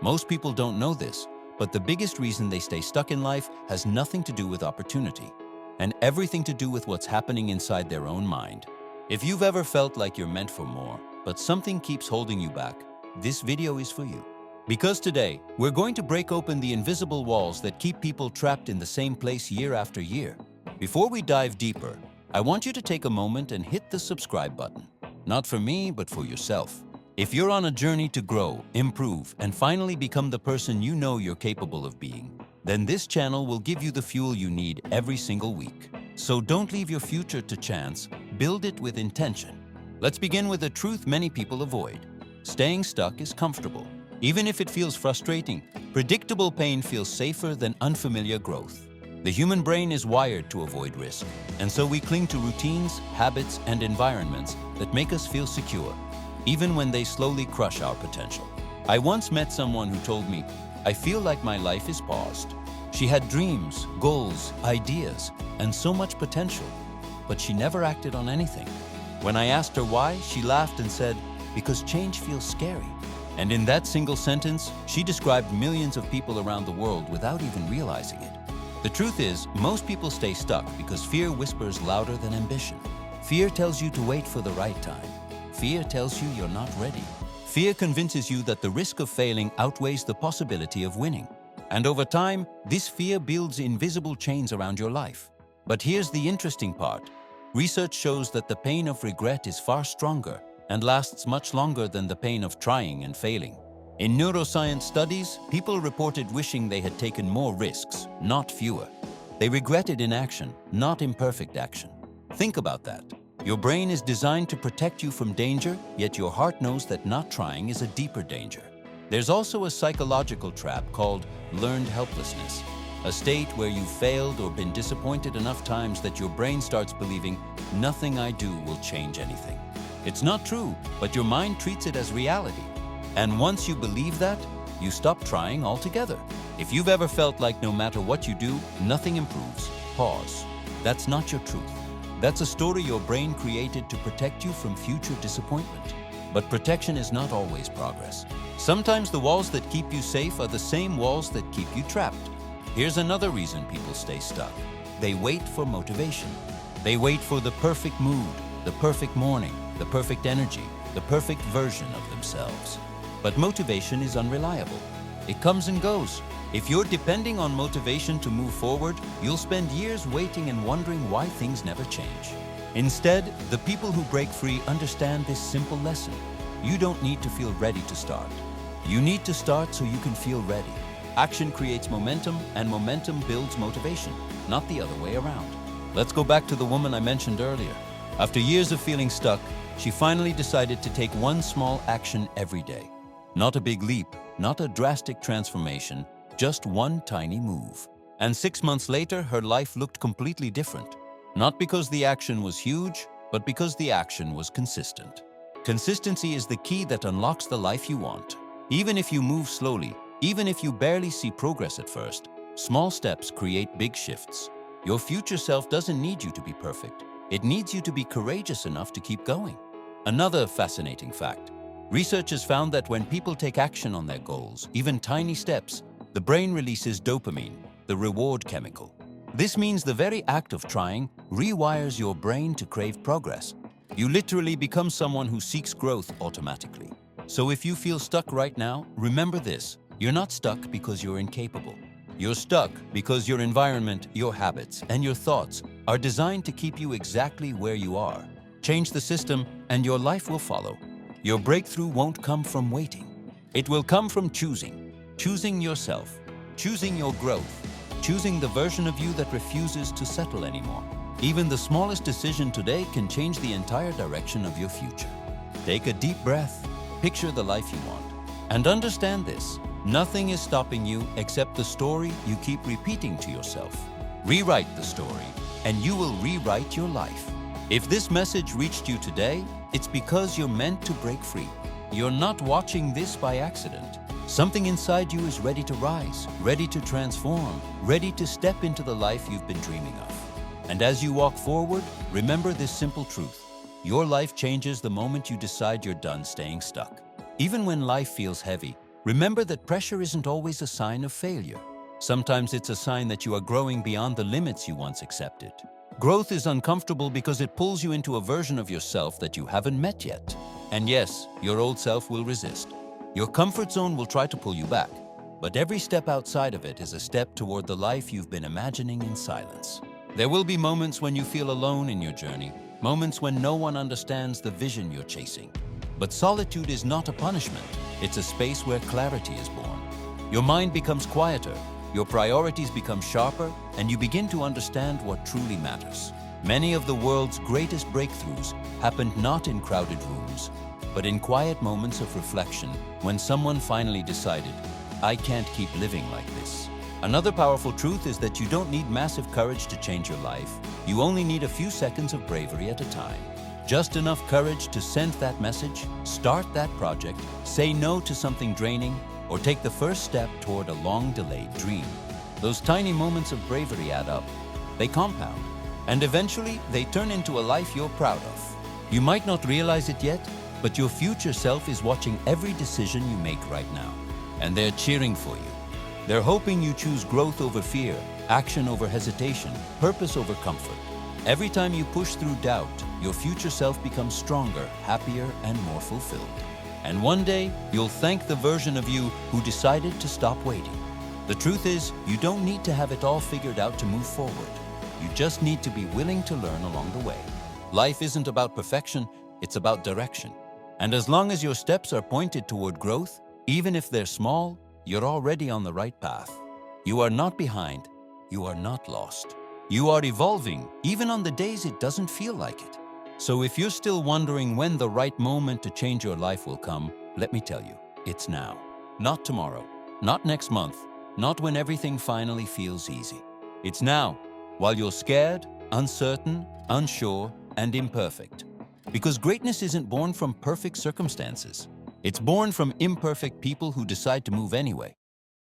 Most people don't know this, but the biggest reason they stay stuck in life has nothing to do with opportunity and everything to do with what's happening inside their own mind. If you've ever felt like you're meant for more, but something keeps holding you back, this video is for you. Because today, we're going to break open the invisible walls that keep people trapped in the same place year after year. Before we dive deeper, I want you to take a moment and hit the subscribe button. Not for me, but for yourself. If you're on a journey to grow, improve, and finally become the person you know you're capable of being, then this channel will give you the fuel you need every single week. So don't leave your future to chance, build it with intention. Let's begin with a truth many people avoid. Staying stuck is comfortable. Even if it feels frustrating, predictable pain feels safer than unfamiliar growth. The human brain is wired to avoid risk, and so we cling to routines, habits, and environments that make us feel secure, even when they slowly crush our potential. I once met someone who told me, "I feel like my life is paused." She had dreams, goals, ideas, and so much potential, but she never acted on anything. When I asked her why, she laughed and said, "Because change feels scary." And in that single sentence, she described millions of people around the world without even realizing it. The truth is, most people stay stuck because fear whispers louder than ambition. Fear tells you to wait for the right time. Fear tells you you're not ready. Fear convinces you that the risk of failing outweighs the possibility of winning. And over time, this fear builds invisible chains around your life. But here's the interesting part. Research shows that the pain of regret is far stronger and lasts much longer than the pain of trying and failing. In neuroscience studies, people reported wishing they had taken more risks, not fewer. They regretted inaction, not imperfect action. Think about that. Your brain is designed to protect you from danger, yet your heart knows that not trying is a deeper danger. There's also a psychological trap called learned helplessness, a state where you've failed or been disappointed enough times that your brain starts believing, "Nothing I do will change anything." It's not true, but your mind treats it as reality. And once you believe that, you stop trying altogether. If you've ever felt like no matter what you do, nothing improves, pause. That's not your truth. That's a story your brain created to protect you from future disappointment. But protection is not always progress. Sometimes the walls that keep you safe are the same walls that keep you trapped. Here's another reason people stay stuck. They wait for motivation. They wait for the perfect mood, the perfect morning, the perfect energy, the perfect version of themselves. But motivation is unreliable. It comes and goes. If you're depending on motivation to move forward, you'll spend years waiting and wondering why things never change. Instead, the people who break free understand this simple lesson. You don't need to feel ready to start. You need to start so you can feel ready. Action creates momentum, and momentum builds motivation, not the other way around. Let's go back to the woman I mentioned earlier. After years of feeling stuck, she finally decided to take one small action every day. Not a big leap, not a drastic transformation, just one tiny move. And 6 months later, her life looked completely different. Not because the action was huge, but because the action was consistent. Consistency is the key that unlocks the life you want. Even if you move slowly, even if you barely see progress at first, small steps create big shifts. Your future self doesn't need you to be perfect. It needs you to be courageous enough to keep going. Another fascinating fact. Research has found that when people take action on their goals, even tiny steps, the brain releases dopamine, the reward chemical. This means the very act of trying rewires your brain to crave progress. You literally become someone who seeks growth automatically. So if you feel stuck right now, remember this. You're not stuck because you're incapable. You're stuck because your environment, your habits, and your thoughts are designed to keep you exactly where you are. Change the system, and your life will follow. Your breakthrough won't come from waiting. It will come from choosing. Choosing yourself. Choosing your growth. Choosing the version of you that refuses to settle anymore. Even the smallest decision today can change the entire direction of your future. Take a deep breath. Picture the life you want. And understand this. Nothing is stopping you except the story you keep repeating to yourself. Rewrite the story, and you will rewrite your life. If this message reached you today, it's because you're meant to break free. You're not watching this by accident. Something inside you is ready to rise, ready to transform, ready to step into the life you've been dreaming of. And as you walk forward, remember this simple truth. Your life changes the moment you decide you're done staying stuck. Even when life feels heavy, Remember that pressure isn't always a sign of failure. Sometimes it's a sign that you are growing beyond the limits you once accepted. Growth is uncomfortable because it pulls you into a version of yourself that you haven't met yet. And yes, your old self will resist. Your comfort zone will try to pull you back, but every step outside of it is a step toward the life you've been imagining in silence. There will be moments when you feel alone in your journey, moments when no one understands the vision you're chasing. But solitude is not a punishment. It's a space where clarity is born. Your mind becomes quieter, your priorities become sharper, and you begin to understand what truly matters. Many of the world's greatest breakthroughs happened not in crowded rooms, but in quiet moments of reflection when someone finally decided, I can't keep living like this. Another powerful truth is that you don't need massive courage to change your life. You only need a few seconds of bravery at a time. Just enough courage to send that message, start that project, say no to something draining, or take the first step toward a long-delayed dream. Those tiny moments of bravery add up. They compound, and eventually they turn into a life you're proud of. You might not realize it yet, but your future self is watching every decision you make right now, and they're cheering for you. They're hoping you choose growth over fear, action over hesitation, purpose over comfort. Every time you push through doubt, your future self becomes stronger, happier, and more fulfilled. And one day, you'll thank the version of you who decided to stop waiting. The truth is, you don't need to have it all figured out to move forward. You just need to be willing to learn along the way. Life isn't about perfection, it's about direction. And as long as your steps are pointed toward growth, even if they're small, you're already on the right path. You are not behind, you are not lost. You are evolving, even on the days it doesn't feel like it. So if you're still wondering when the right moment to change your life will come, let me tell you, it's now. Not tomorrow, not next month, not when everything finally feels easy. It's now, while you're scared, uncertain, unsure, and imperfect. Because greatness isn't born from perfect circumstances. It's born from imperfect people who decide to move anyway.